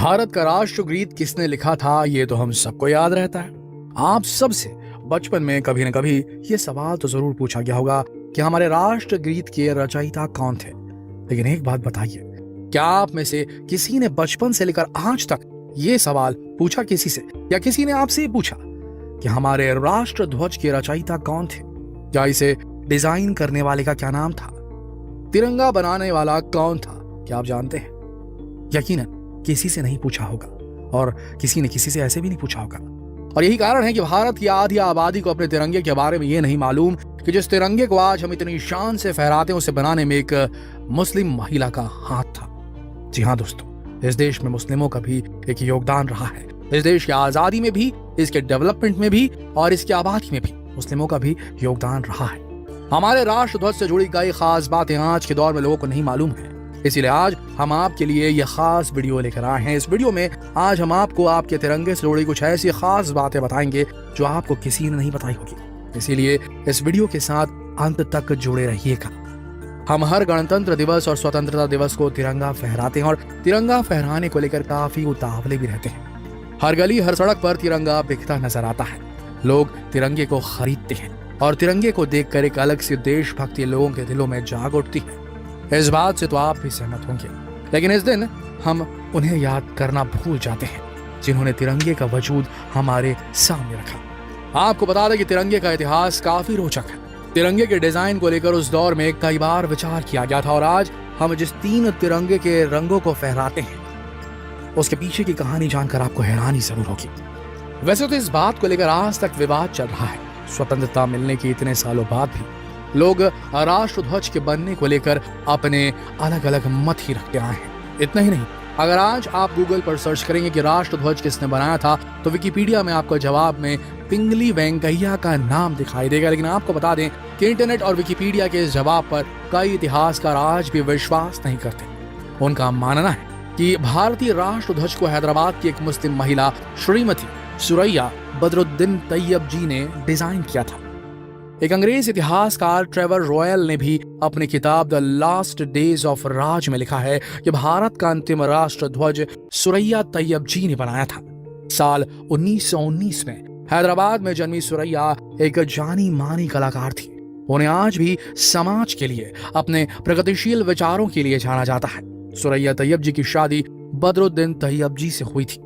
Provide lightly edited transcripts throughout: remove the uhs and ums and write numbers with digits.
भारत का राष्ट्रगीत किसने लिखा था ये तो हम सबको याद रहता है। आप सबसे बचपन में कभी न कभी ये सवाल तो जरूर पूछा गया होगा कि हमारे राष्ट्रगीत के रचयिता कौन थे। लेकिन एक बात बताइए, क्या आप में से किसी ने बचपन से लेकर आज तक ये सवाल पूछा किसी से, या किसी ने आपसे पूछा कि हमारे राष्ट्र ध्वज के रचयिता कौन थे? क्या इसे डिजाइन करने वाले का क्या नाम था? तिरंगा बनाने वाला कौन था? क्या आप जानते हैं? यकीनन किसी से नहीं पूछा होगा, और किसी ने किसी से ऐसे भी नहीं पूछा होगा। और यही कारण है कि भारत की आधी आबादी को अपने तिरंगे के बारे में ये नहीं मालूम कि जिस तिरंगे को आज हम इतनी शान से फहराते हैं उसे बनाने में एक मुस्लिम महिला का हाथ था। जी हाँ दोस्तों, इस देश में मुस्लिमों का भी एक योगदान रहा है। इस देश की आजादी में भी, इसके डेवलपमेंट में भी और इसकी आबादी में भी मुस्लिमों का भी योगदान रहा है। हमारे राष्ट्र ध्वज से जुड़ी कई खास बातें आज के दौर में लोगों को नहीं मालूम है, इसीलिए आज हम आपके लिए यह खास वीडियो लेकर आए हैं। इस वीडियो में आज हम आपको आपके तिरंगे से जुड़ी कुछ ऐसी खास बातें बताएंगे जो आपको किसी ने नहीं बताई होगी। इसीलिए इस वीडियो के साथ अंत तक जुड़े रहिएगा। हम हर गणतंत्र दिवस और स्वतंत्रता दिवस को तिरंगा फहराते हैं और तिरंगा फहराने को लेकर काफी उतावले भी रहते हैं। हर गली हर सड़क पर तिरंगा बिखता नजर आता है। लोग तिरंगे को खरीदते हैं और तिरंगे को देखकर एक अलग सी देशभक्ति लोगों के दिलों में जाग उठती है। इस बात से तो आप भी सहमत होंगे, लेकिन इस दिन हम उन्हें याद करना भूल जाते हैं जिन्होंने तिरंगे का वजूद हमारे सामने रखा। आपको बता दें कि तिरंगे का इतिहास काफी रोचक है। तिरंगे के डिजाइन को लेकर उस दौर में कई बार विचार किया गया था, और आज हम जिस 3 तिरंगे के रंगों को फहराते हैं उसके पीछे की कहानी जानकर आपको हैरानी जरूर होगी। वैसे तो इस बात को लेकर आज तक विवाद चल रहा है। स्वतंत्रता मिलने के इतने सालों बाद भी लोग राष्ट्र ध्वज के बनने को लेकर अपने अलग अलग मत ही रखते आए हैं। इतना ही नहीं, अगर आज आप गूगल पर सर्च करेंगे कि राष्ट्र ध्वज किसने बनाया था तो विकिपीडिया में आपको जवाब में पिंगली वेंकैया का नाम दिखाई देगा। लेकिन आपको बता दें कि इंटरनेट और विकिपीडिया के इस जवाब पर कई इतिहासकार आज भी विश्वास नहीं करते। उनका मानना है कि भारतीय राष्ट्र ध्वज को हैदराबाद की एक मुस्लिम महिला श्रीमती सुरैया बदरुद्दीन तैयब जी ने डिजाइन किया था। एक अंग्रेज इतिहासकार ट्रेवर रॉयल ने भी अपनी किताब द लास्ट डेज ऑफ राज में लिखा है कि भारत का अंतिम राष्ट्र ध्वज सुरैया तैयब जी ने बनाया था। साल 1919 में हैदराबाद में जन्मी सुरैया एक जानी मानी कलाकार थी। उन्हें आज भी समाज के लिए, अपने प्रगतिशील विचारों के लिए जाना जाता है। सुरैया तैयब जी की शादी बदरुद्दीन तैयब जी से हुई थी,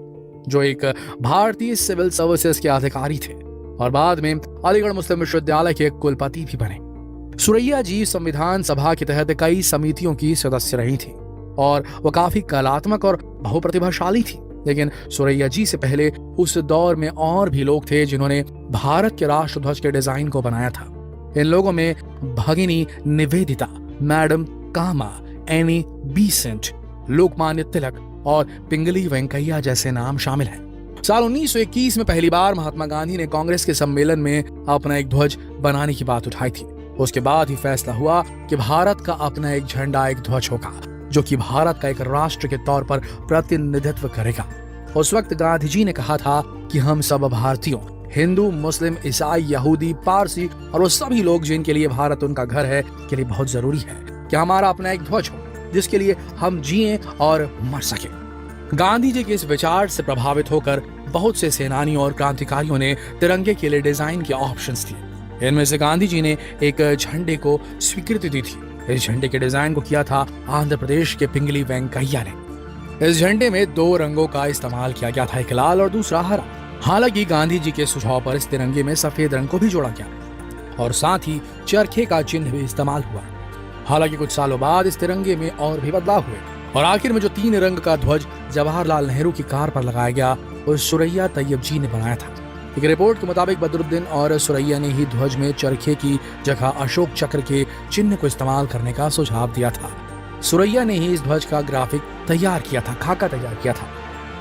जो एक भारतीय सिविल सर्विसेज के अधिकारी थे और बाद में अलीगढ़ मुस्लिम विश्वविद्यालय के कुलपति भी बने। सुरैया जी संविधान सभा के तहत कई समितियों की सदस्य रही थी और वो काफी कलात्मक और बहुप्रतिभाशाली थी। लेकिन सुरैया जी से पहले उस दौर में और भी लोग थे जिन्होंने भारत के राष्ट्र ध्वज के डिजाइन को बनाया था। इन लोगों में भगिनी निवेदिता, मैडम कामा, एनी बीसेंट, लोकमान्य तिलक और पिंगली वेंकैया जैसे नाम शामिल हैं। साल 1921 में पहली बार महात्मा गांधी ने कांग्रेस के सम्मेलन में अपना एक ध्वज बनाने की बात उठाई थी। उसके बाद ही फैसला हुआ कि भारत का अपना एक झंडा, एक ध्वज होगा जो कि भारत का एक राष्ट्र के तौर पर प्रतिनिधित्व करेगा। उस वक्त गांधी जी ने कहा था कि हम सब भारतीयों, हिंदू, मुस्लिम, ईसाई, यहूदी, पारसी और वो सभी लोग जिनके लिए भारत उनका घर है के लिए बहुत जरूरी है कि हमारा अपना एक ध्वज हो जिसके लिए हम जिए और मर सके। गांधी जी के इस विचार से प्रभावित होकर बहुत से सेनानियों और क्रांतिकारियों ने तिरंगे के लिए डिजाइन के ऑप्शंस दिए। इनमें से गांधी जी ने एक झंडे को स्वीकृति दी थी। इस झंडे के डिजाइन को किया था आंध्र प्रदेश के पिंगली वेंकैया ने। इस झंडे में 2 रंगों का इस्तेमाल किया गया था, एक लाल और दूसरा हरा। हालांकि गांधी जी के सुझाव पर इस तिरंगे में सफेद रंग को भी जोड़ा गया और साथ ही चरखे का चिन्ह भी इस्तेमाल हुआ। हालांकि कुछ सालों बाद इस तिरंगे में और भी बदलाव हुए और आखिर में जो 3 रंग का ध्वज जवाहरलाल नेहरू की कार पर लगाया गया वो सुरैया तैयब जी ने बनाया था। एक रिपोर्ट के मुताबिक बदरुद्दीन और सुरैया ने ही ध्वज में चरखे की जगह अशोक चक्र के चिन्ह को इस्तेमाल करने का सुझाव दिया था। सुरैया ने ही इस ध्वज का ग्राफिक तैयार किया था, खाका तैयार किया था।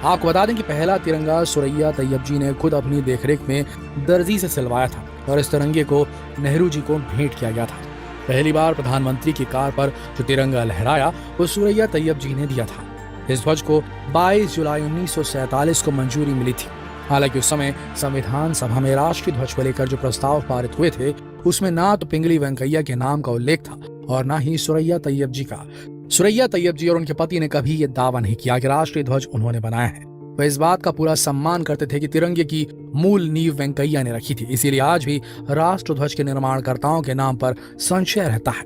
आपको बता दें कि पहला तिरंगा सुरैया तैयब जी ने खुद अपनी देखरेख में दर्जी से सिलवाया था और इस तिरंगे को नेहरू जी को भेंट किया गया था। पहली बार प्रधानमंत्री की कार पर जो तिरंगा लहराया वो सुरैया तैयब जी ने दिया था। इस ध्वज को 22 जुलाई 1947 को मंजूरी मिली थी। हालांकि उस समय संविधान सभा में राष्ट्रीय ध्वज को लेकर जो प्रस्ताव पारित हुए थे उसमें ना तो पिंगली वेंकैया के नाम का उल्लेख था और ना ही सुरैया तैयब जी का। सुरैया तैयब जी और उनके पति ने कभी ये दावा नहीं किया कि राष्ट्रीय ध्वज उन्होंने बनाया है। वे इस बात का पूरा सम्मान करते थे कि तिरंगे की मूल नींव वेंकैया ने रखी थी, इसीलिए आज भी राष्ट्र ध्वज के निर्माणकर्ताओं के नाम पर संशय रहता है।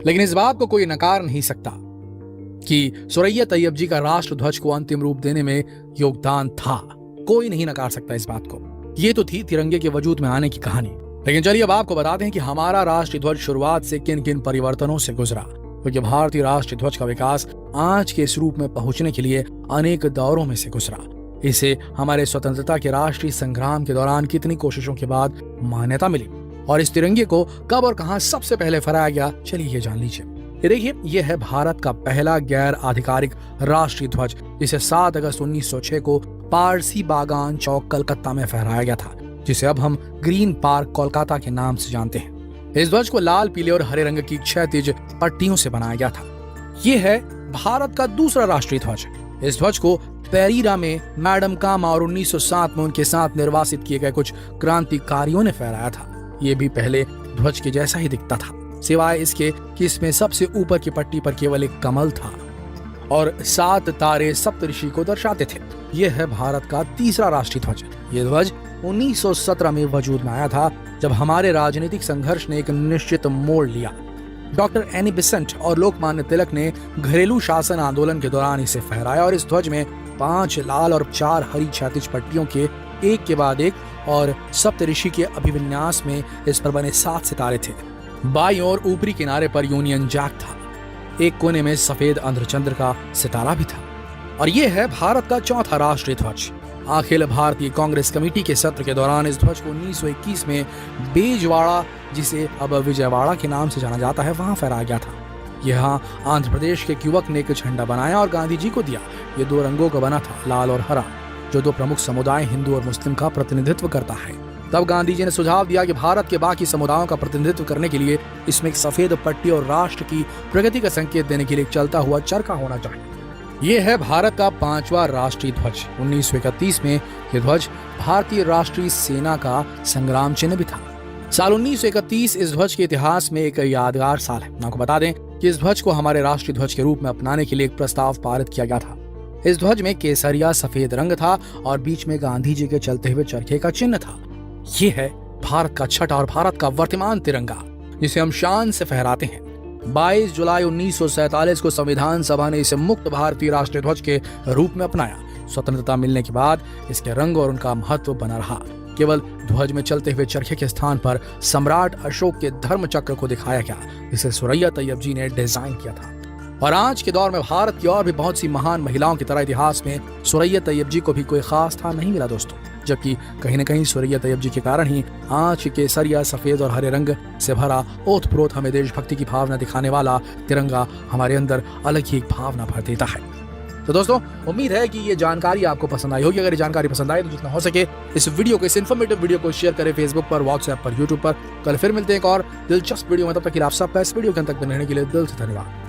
लेकिन इस बात को कोई नकार नहीं सकता कि सुरैया तैयब जी का राष्ट्र ध्वज को अंतिम रूप देने में योगदान था। कोई नहीं नकार सकता इस बात को। ये तो थी तिरंगे के वजूद में आने की कहानी। लेकिन चलिए अब आपको बताते हैं कि हमारा राष्ट्रीय ध्वज शुरुआत से किन किन परिवर्तनों से गुजरा, क्योंकि भारतीय राष्ट्रीय ध्वज का विकास आज के इस रूप में पहुंचने के लिए अनेक दौरों में से गुजरा। इसे हमारे स्वतंत्रता के राष्ट्रीय संग्राम के दौरान कितनी कोशिशों के बाद मान्यता मिली और इस तिरंगे को कब और कहां सबसे पहले फहराया गया, चलिए ये जान लीजिए। ये देखिए, ये है भारत का पहला गैर आधिकारिक राष्ट्रीय ध्वज, जिसे 7 अगस्त 1906 को पारसी बागान चौक कलकत्ता में फहराया गया था, जिसे अब हम ग्रीन पार्क कोलकाता के नाम से जानते हैं। इस ध्वज को लाल, पीले और हरे रंग की क्षैतिज पट्टियों से बनाया गया था। ये है भारत का दूसरा राष्ट्रीय ध्वज। इस ध्वज को पेरीरा में मैडम कामा और 1907 में उनके साथ निर्वासित किए गए कुछ क्रांतिकारियों ने फहराया था। ये भी पहले ध्वज के जैसा ही दिखता था, सिवाय इसके कि इसमें सबसे ऊपर की पट्टी पर केवल एक कमल था और 7 तारे सप्तऋषि को दर्शाते थे। यह है भारत का तीसरा राष्ट्रीय ध्वज। ये ध्वज 1917 में वजूद में आया था, जब हमारे राजनीतिक संघर्ष ने एक निश्चित मोड़ लिया। डॉक्टर एनी बेसेंट और लोकमान्य तिलक ने घरेलू शासन आंदोलन के दौरान इसे फहराया और इस ध्वज में 5 लाल और 4 हरी क्षैतिज पट्टियों के एक के बाद एक और सप्तऋषि के अभिविन्यास में इस पर बने 7 सितारे थे। बाईं ओर ऊपरी किनारे पर यूनियन जैक था। एक कोने में सफेद अर्धचंद्र का सितारा भी था। और ये है भारत का चौथा राष्ट्रीय ध्वज। अखिल भारतीय कांग्रेस कमेटी के सत्र के दौरान इस ध्वज को 1921 में बेजवाड़ा, जिसे अब विजयवाड़ा के नाम से जाना जाता है, वहां फहराया गया था। यहाँ आंध्र प्रदेश के एक युवक ने एक झंडा बनाया और गांधी जी को दिया। ये 2 रंगों का बना था, लाल और हरा, जो 2 प्रमुख समुदाय हिंदू और मुस्लिम का प्रतिनिधित्व करता है। तब गांधी जी ने सुझाव दिया कि भारत के बाकी समुदायों का प्रतिनिधित्व करने के लिए इसमें एक सफेद पट्टी और राष्ट्र की प्रगति का संकेत देने के लिए चलता हुआ चरखा होना चाहिए। ये है भारत का 5वां राष्ट्रीय ध्वज। 1931 में यह ध्वज भारतीय राष्ट्रीय सेना का संग्राम चिन्ह भी था। साल 1931 इस ध्वज के इतिहास में एक यादगार साल है। आपको बता दें कि इस ध्वज को हमारे राष्ट्रीय ध्वज के रूप में अपनाने के लिए एक प्रस्ताव पारित किया गया था। इस ध्वज में केसरिया सफेद रंग था और बीच में गांधी जी के चलते हुए चरखे का चिन्ह था। ये है भारत का छठा और भारत का वर्तमान तिरंगा, जिसे हम शान से फहराते हैं। 22 जुलाई 1947 को संविधान सभा ने इसे मुक्त भारतीय राष्ट्रीय ध्वज के रूप में अपनाया। स्वतंत्रता मिलने के बाद इसके रंग और उनका महत्व बना रहा। केवल ध्वज में चलते हुए चरखे के स्थान पर सम्राट अशोक के धर्म चक्र को दिखाया गया, जिसे सुरैया तैयब जी ने डिजाइन किया था। और आज के दौर में भारत की और भी बहुत सी महान महिलाओं की तरह इतिहास में सुरैया तैयब जी को भी कोई खास स्थान नहीं मिला दोस्तों, जबकि कहीं न कहीं सुरैया तैयब जी के कारण ही आज केसरिया सफेद और हरे रंग से भरा ओतप्रोत हमें देशभक्ति की भावना दिखाने वाला तिरंगा हमारे अंदर अलग ही एक भावना भर देता है। तो दोस्तों, उम्मीद है कि ये जानकारी आपको पसंद आई होगी। अगर ये जानकारी पसंद आए तो जितना हो सके इस वीडियो को, इस इन्फॉर्मेटिव वीडियो को शेयर करें फेसबुक पर, व्हाट्सएप पर, यूट्यूब पर। कल फिर मिलते हैं एक और दिलचस्प वीडियो में। तब तक आप सबका इस वीडियो के अंत तक बने रहने के लिए दिल से धन्यवाद।